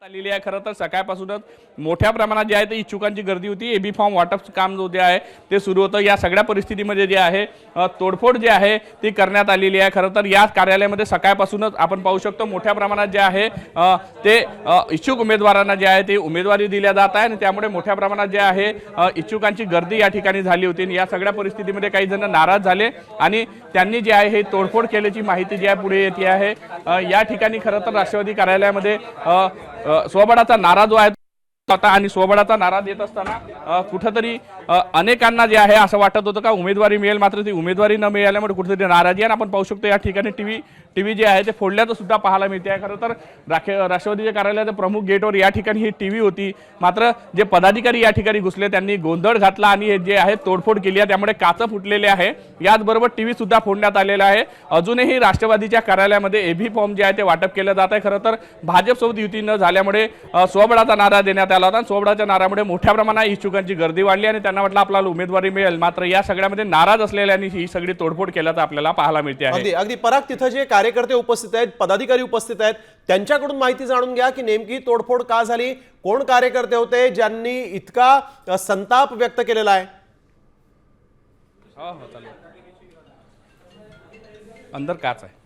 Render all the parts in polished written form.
आलेली आहे। खरं तर सकाळपासूनच मोठ्या प्रमाणात जे आहे ते इच्छुकांची गर्दी होती। एबी फॉर्म वाटप काम जो आहे ते सुरू होतं। या सगळ्या परिस्थितीमध्ये जे आहे तोडफोड जे आहे ती करण्यात आलेली आहे। खरं तर या कार्यालयामध्ये सकाळपासूनच आपण पाहू शकतो मोठ्या प्रमाणात जे आहे ते इच्छुक उमेदवारांना जे आहे ते उमेदवारी दिल्या जात आहे आणि त्यामुळे मोठ्या प्रमाणात जे आहे इच्छुकांची गर्दी या ठिकाणी झाली होती। या सगळ्या परिस्थितीमध्ये काही जण नाराज झाले आणि त्यांनी जे आहे हे तोडफोड केल्याची माहिती जी आहे पुढे येते आहे। या ठिकाणी खरं तर राष्ट्रवादी कार्यालयामध्ये स्वबळाचा नारा जो आहे आणि स्वबळाचा नारा देत असताना कुठेतरी अनेकांना जे आहे असं वाटत होतं का उमेदवारी मिळेल, मात्र ती उमेदवारी न मिळाल्यामुळे कुठेतरी नाराजी आहे। आपण पाहू शकतो या ठिकाणी टीव्ही जे आहे ते फोडल्याचं सुद्धा पाहायला मिळते आहे। खरं तर राष्ट्रवादीच्या कार्यालयाच्या प्रमुख गेटवर या ठिकाणी ही टीव्ही होती, मात्र जे पदाधिकारी या ठिकाणी घुसले त्यांनी गोंधळ घातला आणि हे जे आहे तोडफोड केली आहे, त्यामुळे काच फुटलेले आहे। याचबरोबर टीव्ही सुद्धा फोडण्यात आलेला आहे। अजूनही राष्ट्रवादीच्या कार्यालयामध्ये एबी फॉर्म जे आहे ते वाटप केलं जात आहे। खरं तर भाजपसोबत युती न झाल्यामुळे स्वबळाचा नारा देण्यात आला होता। स्वबळाच्या नारामुळे मोठ्या प्रमाणात इच्छुकांची गर्दी वाढली आणि त्यांना वाटलं आपल्याला उमेदवारी मिळेल, मात्र या सगळ्यामध्ये नाराज असलेल्यांनी ही सगळी तोडफोड केल्याचं आपल्याला पाहायला मिळते आहे। अगदी पराग, तिथे जे कार्यकर्ते उपस्थित आहेत, पदाधिकारी उपस्थित आहेत, त्यांच्याकडून माहिती जाणून घ्या की नेमकी तोडफोड का झाली, कोण कार्यकर्ते होते ज्यांनी इतका संताप व्यक्त केलेला आहे। अंदर काच आहे।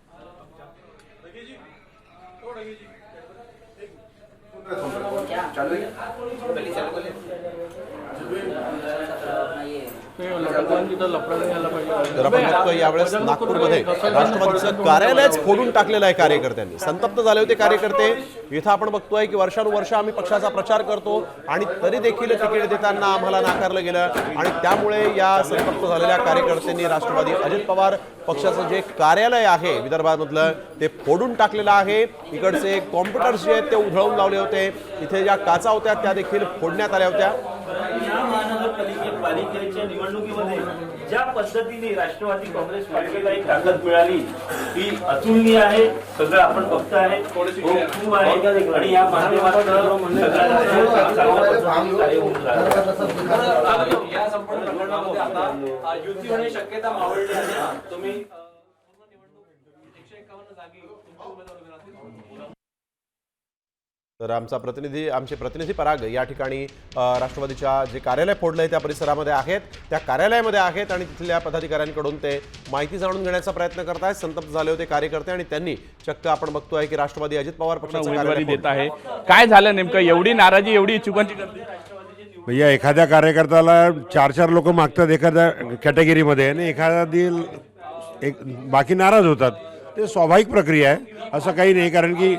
तर आपण बघतोय यावेळेस नागपूरमध्ये राष्ट्रवादीचं कार्यालयच फोडून टाकलेलं आहे कार्यकर्त्यांनी। संतप्त झाले होते कार्यकर्ते। इथं आपण बघतोय की वर्षानुवर्ष आम्ही पक्षाचा प्रचार करतो आणि तरी देखील तिकीट देताना आम्हाला नाकारलं गेलं आणि त्यामुळे या संतप्त झालेल्या कार्यकर्त्यांनी राष्ट्रवादी अजित पवार पक्षाचं जे कार्यालय आहे विदर्भामधलं ते फोडून टाकलेलं आहे। इकडचे कॉम्प्युटर्स जे आहेत ते उधळून लावले होते, इथे ज्या काचा होत्या त्या देखील फोडण्यात आल्या होत्या। या महानगरपालिकेच्या निवडणुकीमध्ये ज्या पद्धतीने राष्ट्रवादी काँग्रेस पार्टीला एक ताकद मिळाली ती अतुलनीय आहे। सगळं आपण बघत आहे, खूप आहे आणि या माध्यमातून या संपूर्ण प्रकरणामध्ये आता युती होण्याची शक्यता मावळली आहे। तुम्ही निवडणूक 151 जागी तुमचे उमेदवार उभे तर आमचे प्रतिनिधी पराग या ठिकाणी राष्ट्रवादीच्या जे कार्यालय फोडलंय त्या परिसरामध्ये आहेत, त्या कार्यालयामध्ये आहेत आणि तिथल्या पदाधिकाऱ्यांकडून ते माहिती जाणून घेण्याचा प्रयत्न करत आहेत। संतप्त झाले होते कार्यकर्ते आणि त्यांनी चक्क आपण बघतोय की राष्ट्रवादी अजित पवार पक्षाचं उमेदवारी देत आहे। काय झालं नेमकं, एवढी नाराजी, एवढी इच्छुकांची गर्दी? भैया, एखाद्या कार्यकर्त्याला 4 लोक मागतात एखाद्या कॅटेगरीमध्ये आणि बाकी नाराज होतात, ते स्वाभाविक प्रक्रिया आहे, असं काही नाही। कारण की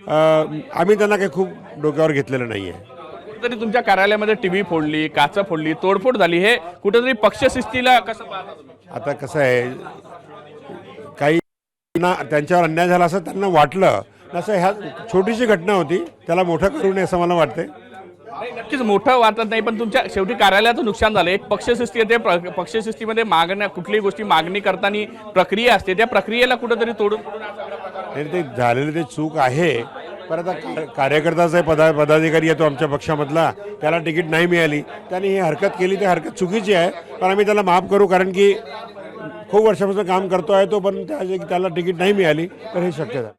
आम्ही त्यांना काही खूप डोक्यावर घेतलेलं नाही आहे। तरी तुमच्या कार्यालयामध्ये टीव्ही फोडली, काच फोडली, तोडफोड झाली, हे कुठेतरी पक्षशिस्तीला कसं पाहता तुम्ही? आता कसं आहे, काही त्यांच्यावर अन्याय झाला असं त्यांना वाटलं असं, ह्या छोटीशी घटना होती, त्याला मोठं करू नये असं मला वाटतंय। नक्कीच मोठं वाटत नाही, पण तुमच्या शेवटी कार्यालयाचं नुकसान झालं। एक पक्षशिस्ती येते, पक्षशिस्तीमध्ये मागण्या कुठलीही गोष्टी मागणी करताना प्रक्रिया असते, त्या प्रक्रियेला कुठेतरी तोडून ते झालेलं ते चूक आहे। पण आता कार्यकर्ताचा पदाधिकारी आहे तो आमच्या पक्षामधला, त्याला तिकीट नाही मिळाली, त्याने ही हरकत केली, ती हरकत चुकीची आहे, पण आम्ही त्याला माफ करू। कारण की खूप वर्षापासून काम करतो आहे तो, पण त्याला तिकीट नाही मिळाली तर हे शक्य झालं।